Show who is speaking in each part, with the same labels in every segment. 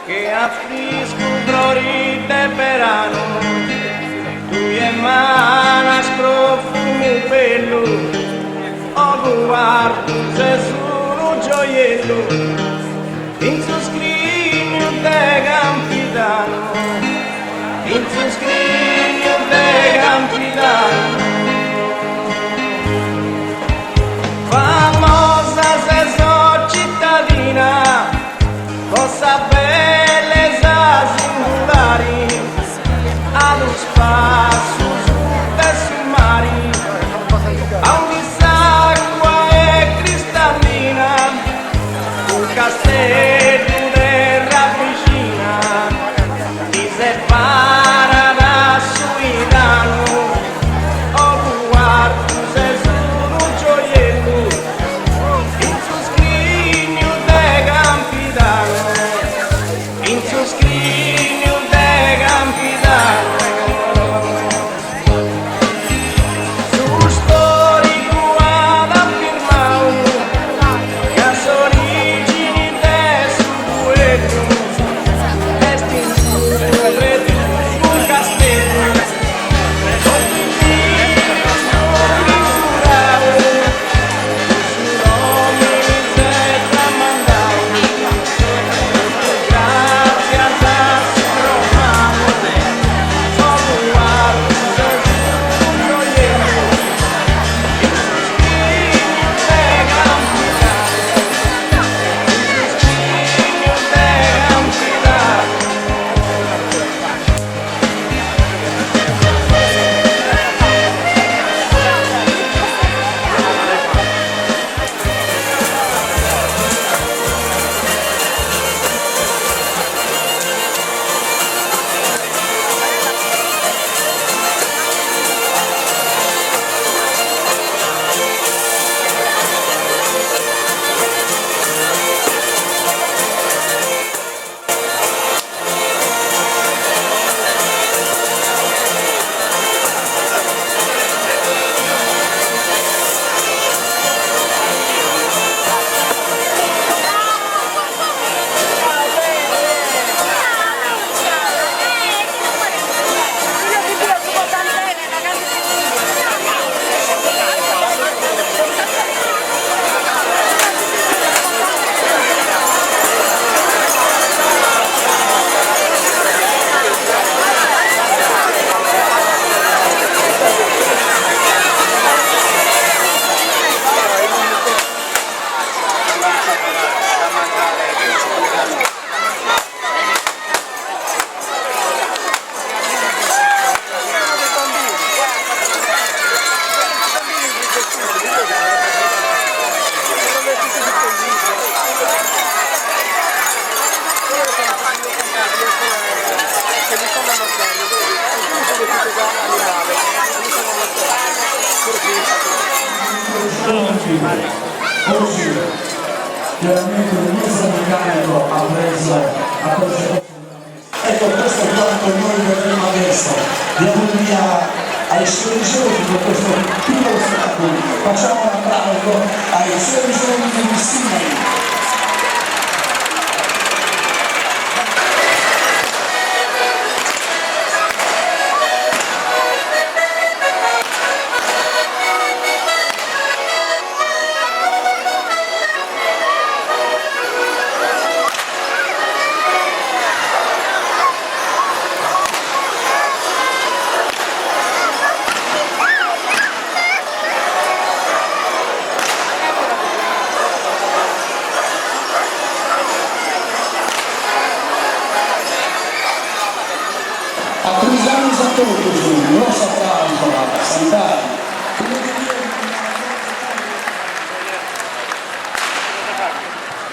Speaker 1: que aflisco glorite perano, tu emanas profumo bello, o guardo Gesù no gioiello, in suo scrigno te campidano, in suo scrigno te campidano. Famosa se so cittadina, possa bellezza singolari, allo spasso su mari, a ogni acqua è cristallina, un castello terra vicina, ti separa da Suidano, o guardo se sono gioiello, in suo scrigno te campidano, in suo scrigno te campidano. Sul storico ad affirmare che sono origini te su quello, testi in su credo un castello, ogni figlio misurato, su nome te tramandavo, grazie a Sassi Romano, solo guardo Gesù un gioiello, in suo scrigno te campidano, in suo scrigno te campidano.
Speaker 2: Oggi chiaramente il ministro meccanico ha preso ecco questo è quanto noi vedremo adesso. Diamo via ai suoi giorni con questo piccolo spettacolo. Facciamo un applauso ai suoi giorni di Messina. Attriziamo a tutti, un grosso applauso alla Sant'Anna.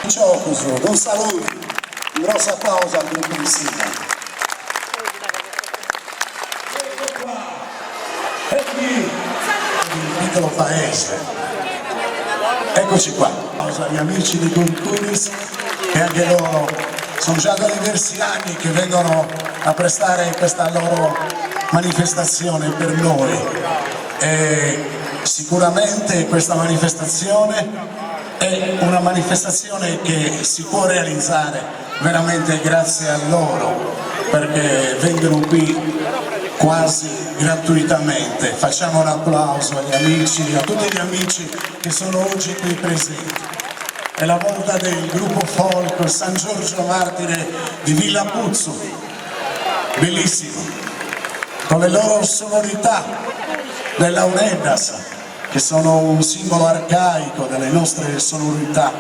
Speaker 2: Ciao Cusù, un saluto, un grosso applauso al gruppo di Sina. Ecco qua, e qui il piccolo paese. Eccoci qua, applauso agli amici di Culturis che anche loro sono già da diversi anni che vengono a prestare questa loro manifestazione per noi. E sicuramente questa manifestazione è una manifestazione che si può realizzare veramente grazie a loro, perché vengono qui quasi gratuitamente. Facciamo un applauso agli amici, a tutti gli amici che sono oggi qui presenti. È la volta del gruppo folk San Giorgio Martire di Villa Puzzo, bellissimo, con le loro sonorità della Uneddas, che sono un simbolo arcaico delle nostre sonorità.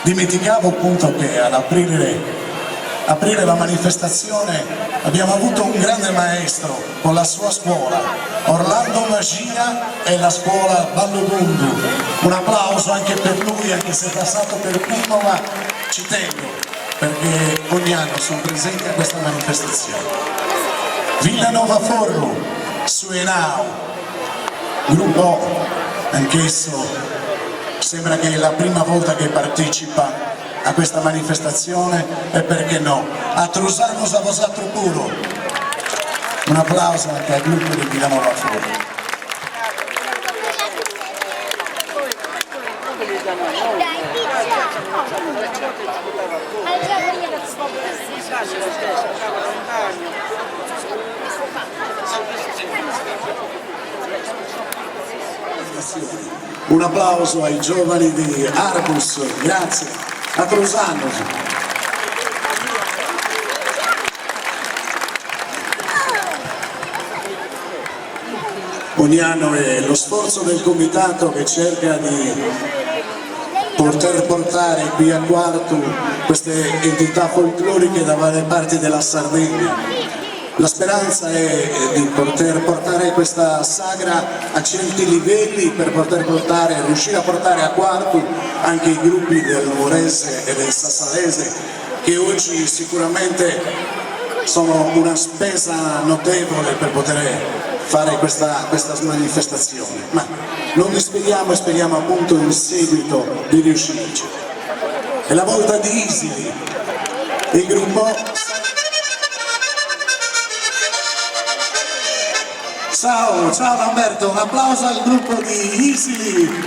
Speaker 2: Dimenticavo appunto che ad aprire la manifestazione abbiamo avuto un grande maestro con la sua scuola, Orlando Magia e la scuola Ballodundu. Un applauso anche per lui, anche se è passato per primo, ma ci tengo perché ogni anno sono presente a questa manifestazione. Villanova Forru, Suenao, gruppo anch'esso sembra che è la prima volta che partecipa a questa manifestazione, e perché no, a Trusano Savosatro Puro. Un applauso anche al gruppo di Villanova Forru. Un applauso ai giovani di Arbus, grazie, a Trusano. Ogni anno è lo sforzo del comitato che cerca di poter portare qui a Quartu queste entità folcloriche da varie parti della Sardegna. La speranza è di poter portare questa sagra a certi livelli, per poter riuscire a portare a Quartu anche i gruppi del Nuorese e del Sassalese, che oggi sicuramente sono una spesa notevole per poter fare questa manifestazione. Ma non disperiamo e speriamo appunto in seguito di riuscirci. È la volta di Isili, il gruppo. Ciao Lamberto, un applauso al gruppo di Isili.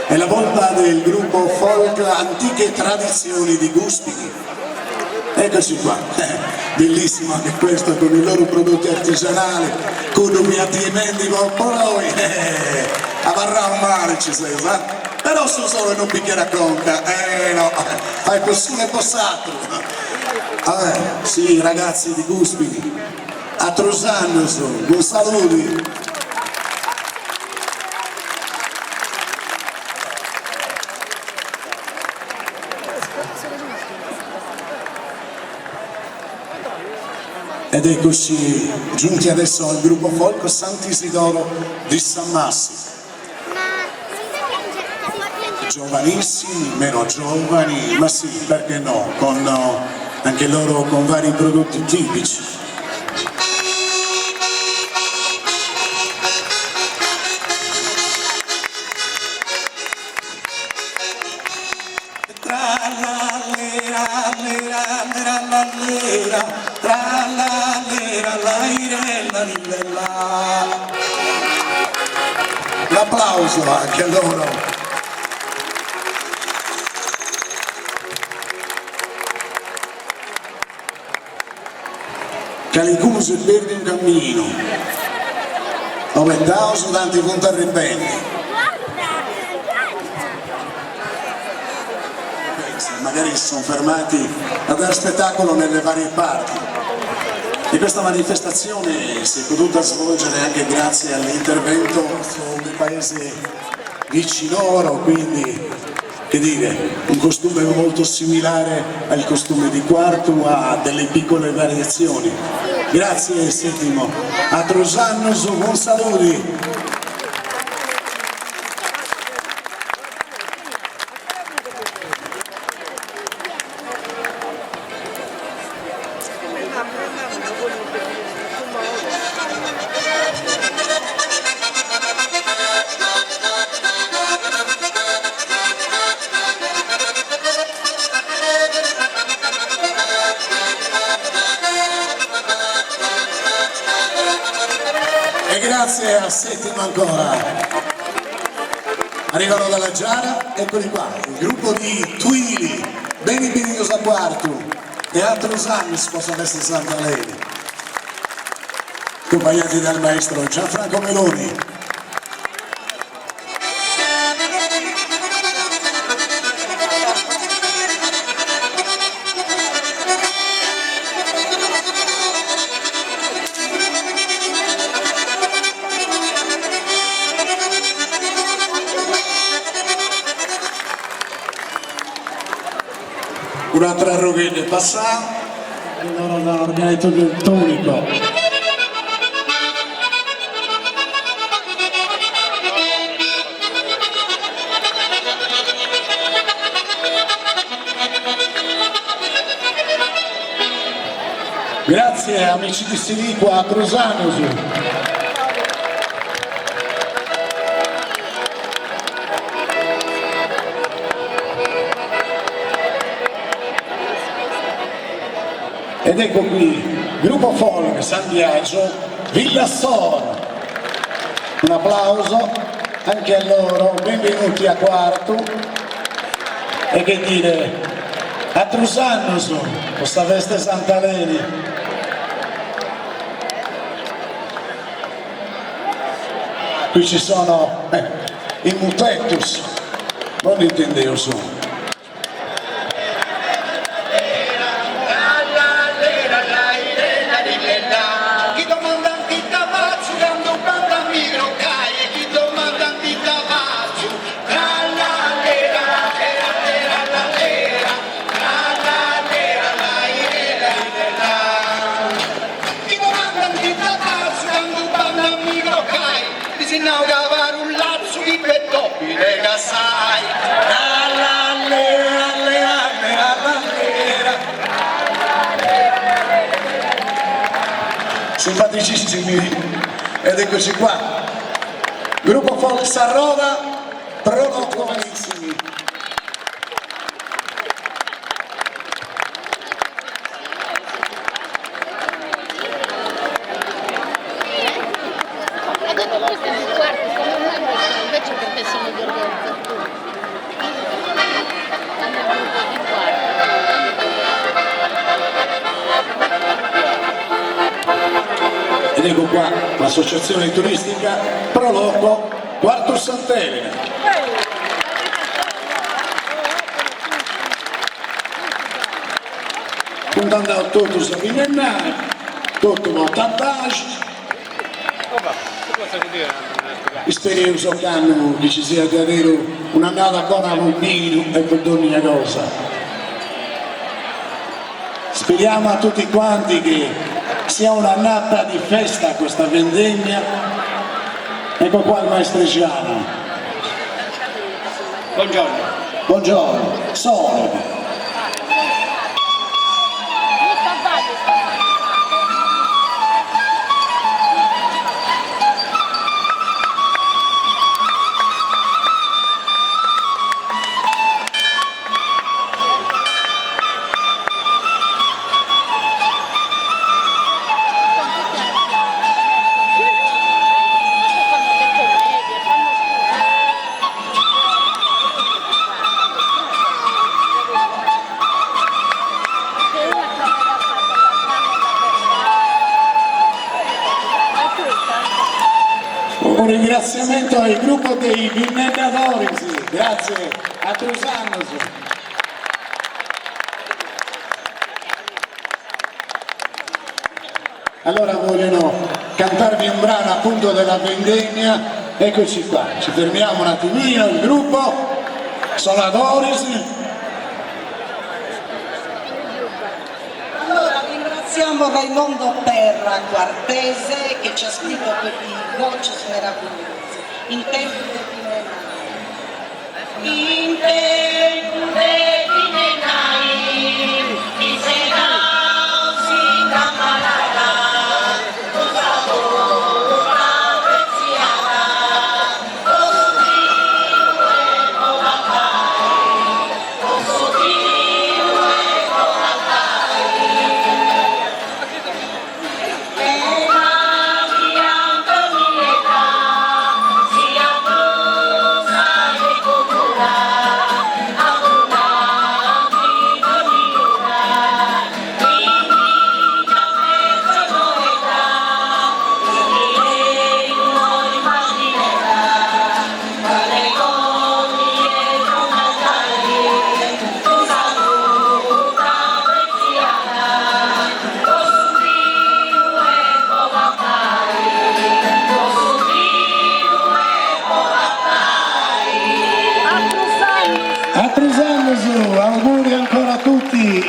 Speaker 2: È la volta del gruppo folk Antiche Tradizioni di Guspini. Eccoci qua, bellissimo anche questo, con i loro prodotti artigianali, con umiati e mendigo, poi avarrà un mare ci sei, però su solo non bicchiere a conca, no, fai possibile passato. Sì, ragazzi di Guspini, a Trusano, un saluto. Ed eccoci giunti adesso al gruppo folk Sant'Isidoro di San Massi. Giovanissimi, meno giovani, ma sì, perché no, con anche loro con vari prodotti tipici. L'applauso anche a loro. Calicuso e perdi un cammino, aumentavo tanti punti a ripendi. Magari si sono fermati a dare spettacolo nelle varie parti. E questa manifestazione si è potuta svolgere anche grazie all'intervento del paese vicino, quindi, che dire, un costume molto similare al costume di Quartu, ha delle piccole variazioni. Grazie Settimo, a Trusano, un saluto. grazie a Settimo ancora. Arrivano dalla Giara, eccoli qua, il gruppo di Twili, Beni a quarto, Teatro Samis, possono essere Santa Lei, accompagnati dal maestro Gianfranco Meloni. Un'altra roghetta passata, allora l'organetto del tonico. Grazie amici di Siliqua a Crusanosu. Ed ecco qui, gruppo folk San Biagio, Villa Sor. Un applauso anche a loro, benvenuti a quarto. E che dire, a Trusannosu, questa veste Santaleni. Qui ci sono i Mutettus, non intendevo sono.
Speaker 1: Now cavare un lazzo di pettopi lega sai
Speaker 2: simpaticissimi, ed eccoci qua, gruppo folk Sarroda, Prolotovanissimi.
Speaker 3: Invece perché sono gli organizzatori.
Speaker 2: Ed ecco qua l'associazione turistica Proloco Quarto Sant'Elena. Puntando a tutto Savinennare, tutto montaggio. Speriamo che hanno deciso di avere un'annata buona bambino e per ogni cosa. Speriamo a tutti quanti che sia un'annata di festa questa vendemmia. Ecco qua il maestreggiano.
Speaker 1: buongiorno.
Speaker 2: Buongiorno, sole. Un ringraziamento al gruppo dei Vinnennatori, grazie a Trusannosu. Allora vogliono cantarvi un brano appunto della vendemmia, eccoci qua, ci fermiamo un attimino, il gruppo Sonadoris.
Speaker 4: Ringraziamo Raimondo Perra Quartese che ci ha scritto questi voci meravigliosi in tempo di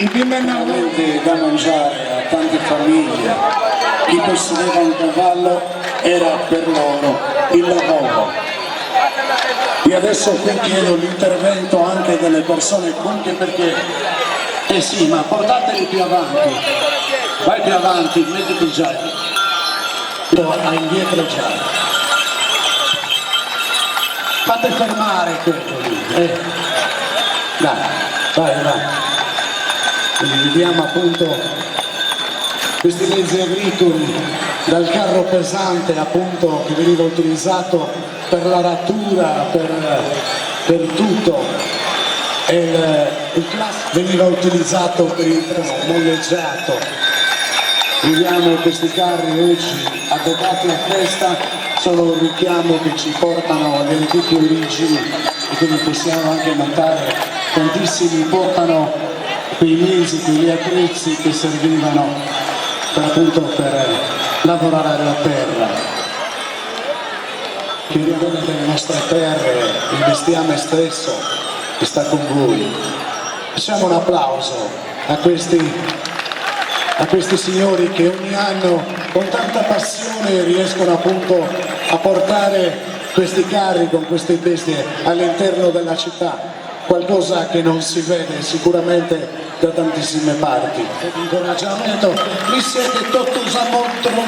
Speaker 2: veramente da mangiare a tante famiglie. Chi possedeva un cavallo era per loro il lavoro. E adesso qui chiedo l'intervento anche delle persone anche perché, eh sì, ma portateli più avanti, vai più avanti, mettiti già, a indietreggiare. Fate fermare quello lì, Dai, vai. Quindi vediamo appunto questi mezzi agricoli, dal carro pesante appunto che veniva utilizzato per la rattura, per tutto, e il classico veniva utilizzato per il trasporto molleggiato. Vediamo questi carri oggi addobbati a festa, sono un richiamo che ci portano alle antiche origini e quindi possiamo anche notare tantissimi portano quei mesi, quegli attrezzi che servivano per lavorare la terra. Che ritorno delle nostre terre, il bestiame stesso che sta con voi. Facciamo un applauso a questi signori che ogni anno con tanta passione riescono appunto a portare questi carri con queste bestie all'interno della città, qualcosa che non si vede sicuramente da tantissime parti. Incoraggiamento, vi siete tutto molto no,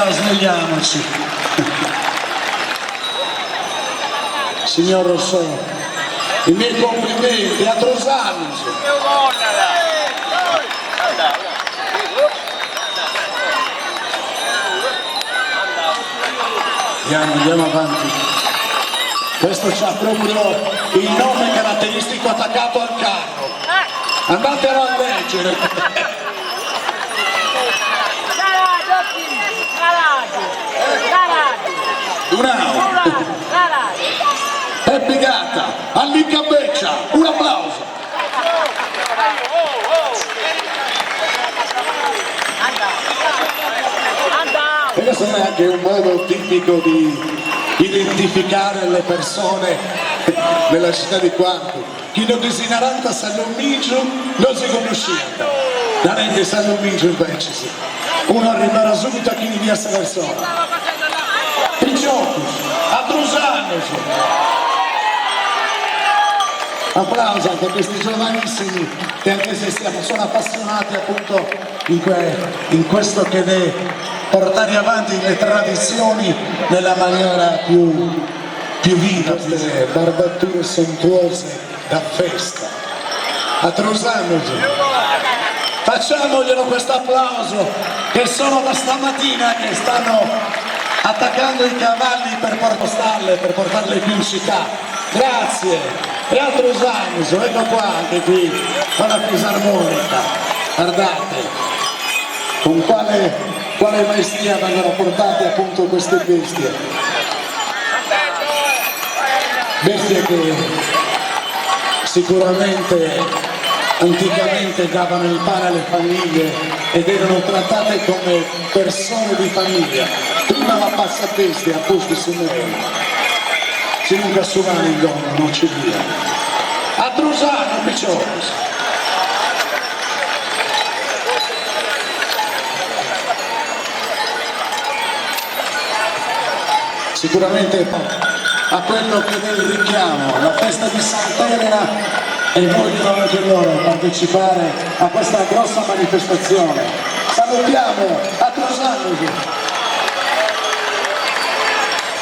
Speaker 2: svegliamoci. Signor Rosso, i miei complimenti a Trosanis. Andiamo avanti. Questo c'ha proprio il nome caratteristico attaccato al carro. Andatelo a leggere. Dunao. È piegata all'incabeccia. Un applauso. E questo è anche un modo tipico di identificare le persone nella città di Quartu. Chi non desidera San Lumiggio non si conosceva. Da rete San Lumiggio invece sì. Uno arriverà subito a chi di via Saversona. Picciocus, a Trusanos. Applauso anche a questi giovanissimi che anche se sono appassionati appunto in questo che deve portare avanti le tradizioni nella maniera più viva, queste barbature sontuose da festa. A Trosanos, facciamoglielo questo applauso, che sono da stamattina che stanno attaccando i cavalli per portarle, per portarli qui in città. Grazie. E a Trosanos, ecco qua anche qui, con la fisarmonica, guardate, con quale maestria vengono portate appunto queste bestie. Bestie che sicuramente anticamente davano il pane alle famiglie ed erano trattate come persone di famiglia. Prima la passabestia a posti su noi. Si nunca sumano in donna, non ci via. A Trusano, Picciocos. Sicuramente a quello che è il richiamo, la festa di Sant'Elena, e vogliono anche loro partecipare a questa grossa manifestazione. Salutiamo a Trusano.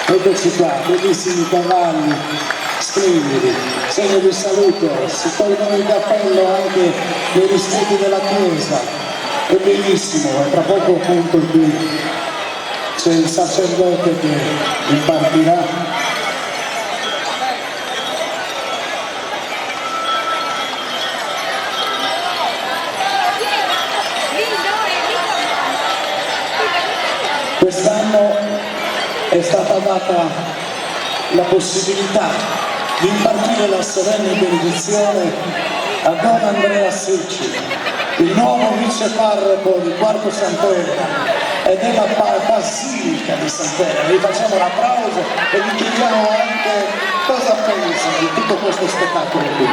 Speaker 2: Eccoci qua, bellissimi cavalli, splendidi, segno di saluto, si tolgono il cappello anche nei rispetti della chiesa, è bellissimo, e tra poco appunto qui c'è il sacerdote che impartirà. Quest'anno è stata data la possibilità di impartire la solenne benedizione a Don Andrea Secci, il nuovo viceparroco di Quartu Sant'Elena e della Basilica di Sant'Elena. Gli facciamo un applauso e gli chiediamo anche cosa pensa di tutto questo spettacolo qui.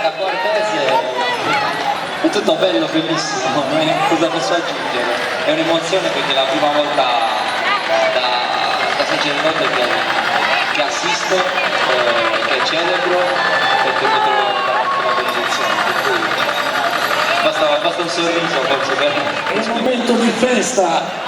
Speaker 5: da Quartese è tutto bello, bellissimo, cosa posso aggiungere? È un'emozione perché è la prima volta da sacerdote che assisto, che celebro e che potrò dare anche una benedizione. Per cui basta un sorriso forse per
Speaker 2: È un momento di festa.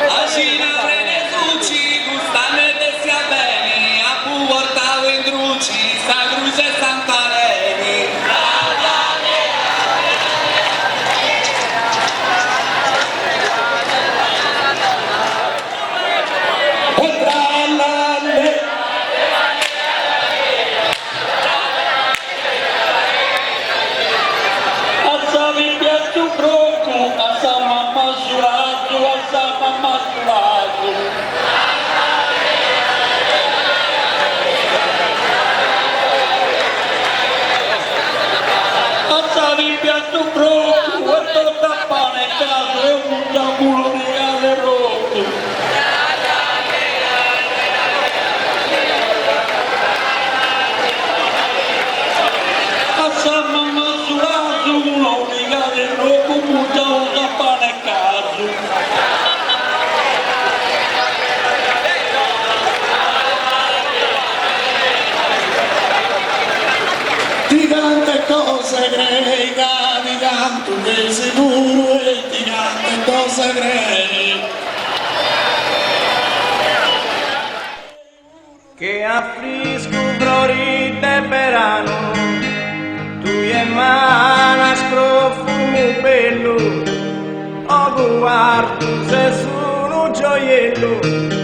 Speaker 6: Asina frenesuci, gustane de sia bene, a pu portavo in druci, sta cruce Santareni.
Speaker 2: Asami piatto broco, asama masurato, asama masurato. Asami piatto broco, guardo da pane caso e un giaculo di gale rotto. Asama masurato, uno di gale rotto, un giaculo da pane caso. Ti cante cose greche, ti canto che sei puro e ti cante cose greche.
Speaker 6: Che affrisco florite verano, tu e manas profumo bello, o guardo se sono gioiello.